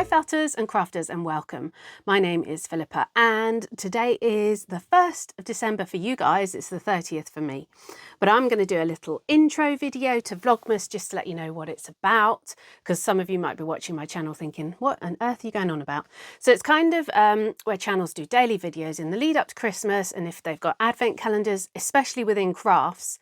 Hi felters and crafters, and welcome. My name is Philippa and today is the 1st of December for you guys. It's the 30th for me. But I'm going to do a little intro video to Vlogmas just to let you know what it's about, because some of you might be watching my channel thinking, what on earth are you going on about? So it's kind of where channels do daily videos in the lead up to Christmas, and if they've got advent calendars, especially within crafts,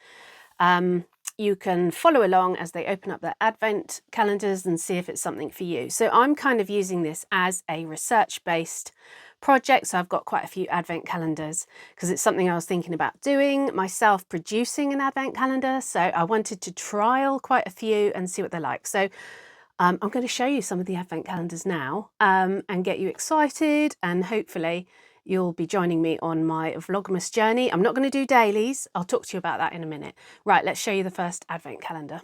you can follow along as they open up their advent calendars and see if it's something for you. So I'm kind of using this as a research-based project. So I've got quite a few advent calendars because it's something I was thinking about doing myself, producing an advent calendar. So I wanted to trial quite a few and see what they're like. So I'm going to show you some of the advent calendars now and get you excited, and hopefully you'll be joining me on my Vlogmas journey. I'm not going to do dailies. I'll talk to you about that in a minute. Right, let's show you the first advent calendar.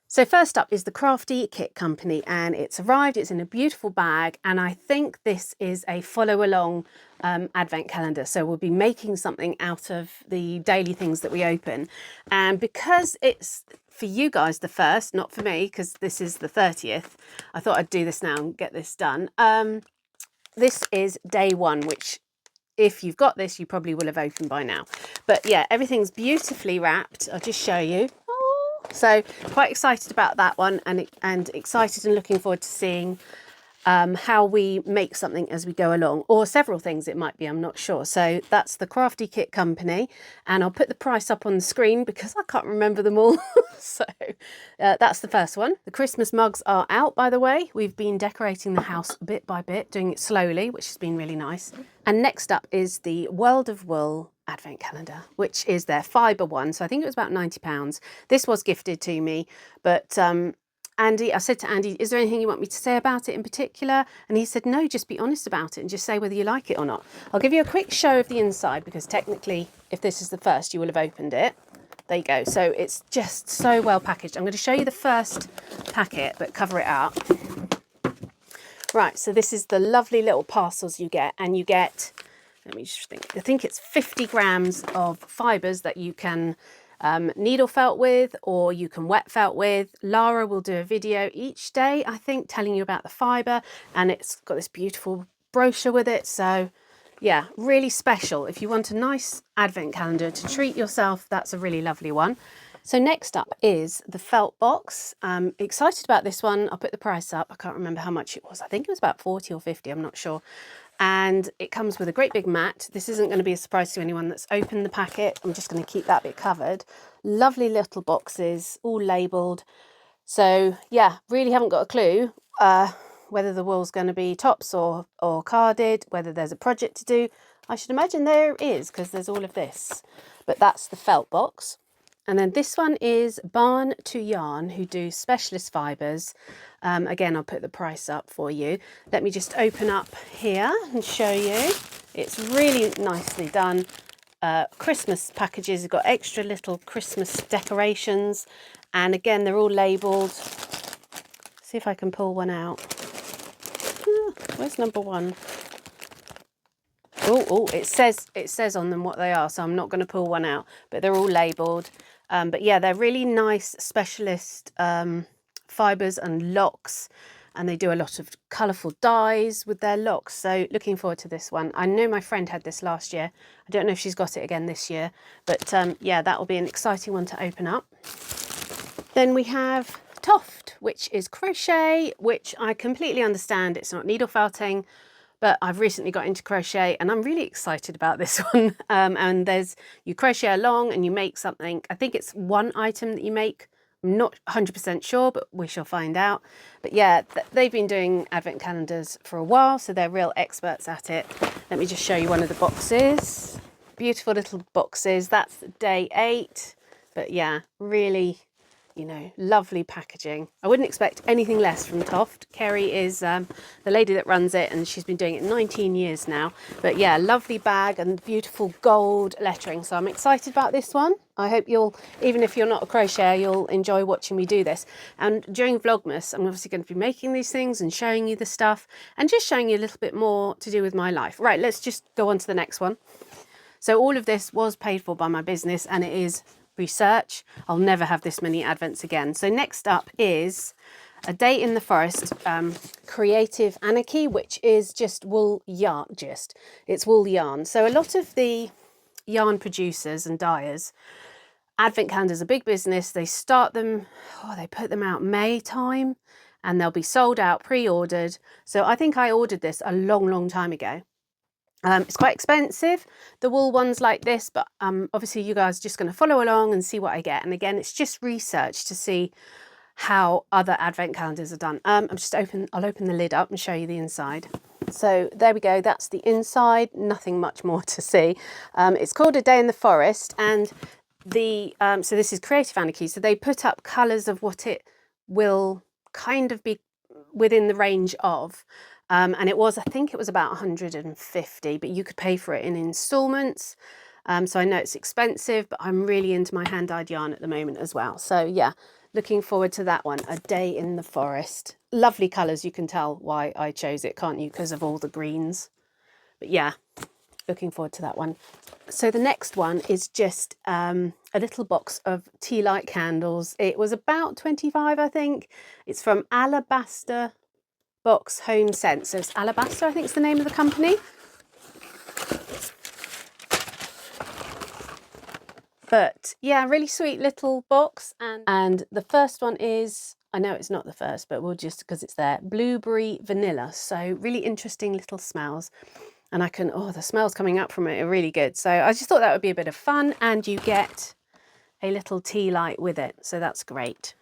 So first up is the Crafty Kit Company, and it's arrived. It's in a beautiful bag, and I think this is a follow along advent calendar. So we'll be making something out of the daily things that we open. And because it's for you guys the first, not for me, because this is the 30th, I thought I'd do this now and get this done. This is day one, which if you've got this, you probably will have opened by now. But yeah, everything's beautifully wrapped. I'll just show you. Oh, so quite excited about that one, and excited and looking forward to seeing how we make something as we go along, or several things it might be, I'm not sure. So that's the Crafty Kit Company, and I'll put the price up on the screen because I can't remember them all. So that's the first one. The Christmas mugs are out, by the way. We've been decorating the house bit by bit, doing it slowly, which has been really nice. And next up is the World of Wool advent calendar, which is their fibre one. So I think it was about £90. This was gifted to me, but Andy, I said to Andy, is there anything you want me to say about it in particular? And he said, no, just be honest about it and just say whether you like it or not. I'll give you a quick show of the inside, because technically, if this is the first, you will have opened it. There you go. So it's just so well packaged. I'm going to show you the first packet, but cover it up. Right, so this is the lovely little parcels you get, and you get, let me just think, I think it's 50 grams of fibres that you can needle felt with, or you can wet felt with. Lara will do a video each day, I think, telling you about the fibre, and it's got this beautiful brochure with it. So yeah, really special. If you want a nice advent calendar to treat yourself, that's a really lovely one. So next up is the felt box. Excited about this one. I'll put the price up. I can't remember how much it was. I think it was about 40 or 50, I'm not sure. And it comes with a great big mat. This isn't going to be a surprise to anyone that's opened the packet. I'm just going to keep that bit covered. Lovely little boxes, all labelled. So yeah, really haven't got a clue whether the wool's going to be tops or carded, whether there's a project to do. I should imagine there is, because there's all of this. But that's the felt box. And then this one is Barn to Yarn, who do specialist fibres. Again, I'll put the price up for you. Let me just open up here and show you. It's really nicely done. Christmas packages have got extra little Christmas decorations. And again, they're all labelled. See if I can pull one out. Where's number one? Oh, it says on them what they are, so I'm not going to pull one out, but they're all labelled. But yeah, they're really nice specialist fibres and locks, and they do a lot of colourful dyes with their locks. So looking forward to this one. I know my friend had this last year. I don't know if she's got it again this year, but yeah, that will be an exciting one to open up. Then we have Toft, which is crochet, which I completely understand. It's not needle felting, but I've recently got into crochet and I'm really excited about this one. And you crochet along and you make something. I think it's one item that you make. I'm not 100% sure, but we shall find out. But yeah, they've been doing advent calendars for a while, so they're real experts at it. Let me just show you one of the boxes. Beautiful little boxes. That's day 8. But yeah, really, you know, lovely packaging. I wouldn't expect anything less from Toft. Kerry is the lady that runs it, and she's been doing it 19 years now. But yeah, lovely bag and beautiful gold lettering. So I'm excited about this one. I hope you'll, even if you're not a crocheter, you'll enjoy watching me do this. And during Vlogmas, I'm obviously going to be making these things and showing you the stuff and just showing you a little bit more to do with my life. Right, let's just go on to the next one. So all of this was paid for by my business, and it is research. I'll never have this many advents again. So next up is A Day in the Forest Creative Anarchy, which is just wool yarn, it's wool yarn. So a lot of the yarn producers and dyers, advent calendars are a big business. They start them, they put them out May time, and they'll be sold out, pre-ordered. So I think I ordered this a long time ago. It's quite expensive, the wool ones like this, but obviously you guys are just going to follow along and see what I get. And again, it's just research to see how other advent calendars are done. I'll open the lid up and show you the inside. So there we go, that's the inside, nothing much more to see. It's called A Day in the Forest, and so this is Creative Anarchy. So they put up colours of what it will kind of be within the range of. And I think it was about 150, but you could pay for it in instalments. So I know it's expensive, but I'm really into my hand-dyed yarn at the moment as well. So yeah, looking forward to that one, A Day in the Forest. Lovely colours, you can tell why I chose it, can't you? Because of all the greens. But yeah, looking forward to that one. So the next one is just a little box of tea light candles. It was about 25, I think. It's from Alabaster Box Home Scents. So it's Alabaster, I think is the name of the company. But yeah, really sweet little box. And the first one is, I know it's not the first, but we'll just, because it's there, blueberry vanilla. So really interesting little smells. And the smells coming up from it are really good. So I just thought that would be a bit of fun, and you get a little tea light with it. So that's great.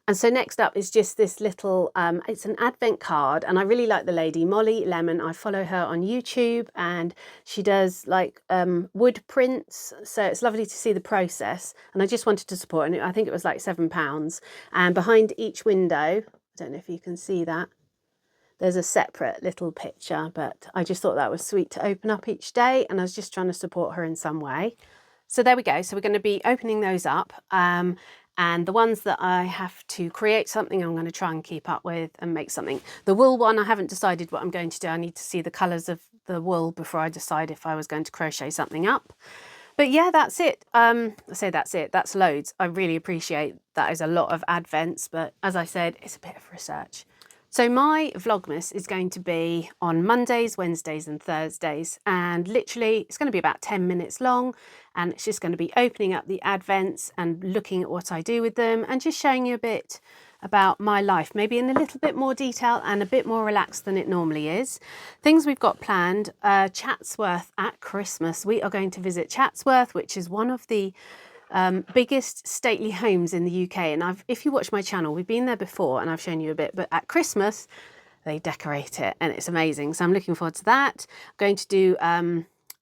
And so next up is just this little, it's an advent card, and I really like the lady, Molly Lemon. I follow her on YouTube, and she does like wood prints. So it's lovely to see the process, and I just wanted to support, and I think it was like £7. And behind each window, I don't know if you can see that, there's a separate little picture, but I just thought that was sweet to open up each day, and I was just trying to support her in some way. So there we go. So we're going to be opening those up. And the ones that I have to create something, I'm going to try and keep up with and make something. The wool one, I haven't decided what I'm going to do. I need to see the colours of the wool before I decide if I was going to crochet something up. But yeah, that's it. I say that's it. That's loads. I really appreciate that is a lot of advents, but as I said, it's a bit of research. So my Vlogmas is going to be on Mondays, Wednesdays and Thursdays, and literally it's going to be about 10 minutes long, and it's just going to be opening up the advents and looking at what I do with them and just showing you a bit about my life, maybe in a little bit more detail and a bit more relaxed than it normally is. Things we've got planned, Chatsworth at Christmas. We are going to visit Chatsworth, which is one of the biggest stately homes in the UK, and if you watch my channel, we've been there before and I've shown you a bit, but at Christmas they decorate it and it's amazing. So I'm looking forward to that. I'm going to do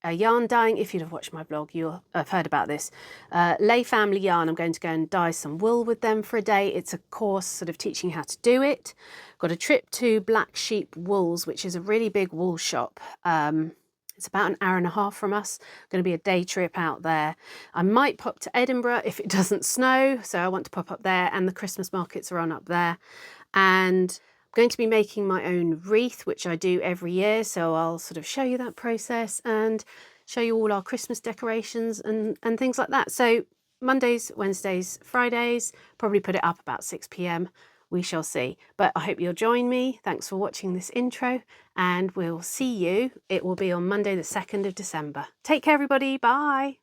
a yarn dyeing. If you'd have watched my blog, you'll have heard about this. Lay Family Yarn, I'm going to go and dye some wool with them for a day. It's a course sort of teaching how to do it. Got a trip to Black Sheep Wools, which is a really big wool shop. It's about an hour and a half from us. Going to be a day trip out there. I might pop to Edinburgh if it doesn't snow. So I want to pop up there, and the Christmas markets are on up there. And I'm going to be making my own wreath, which I do every year. So I'll sort of show you that process and show you all our Christmas decorations and things like that. So Mondays, Wednesdays, Fridays, probably put it up about 6 p.m. We shall see. But I hope you'll join me. Thanks for watching this intro, and we'll see you. It will be on Monday the 2nd of December. Take care, everybody. Bye.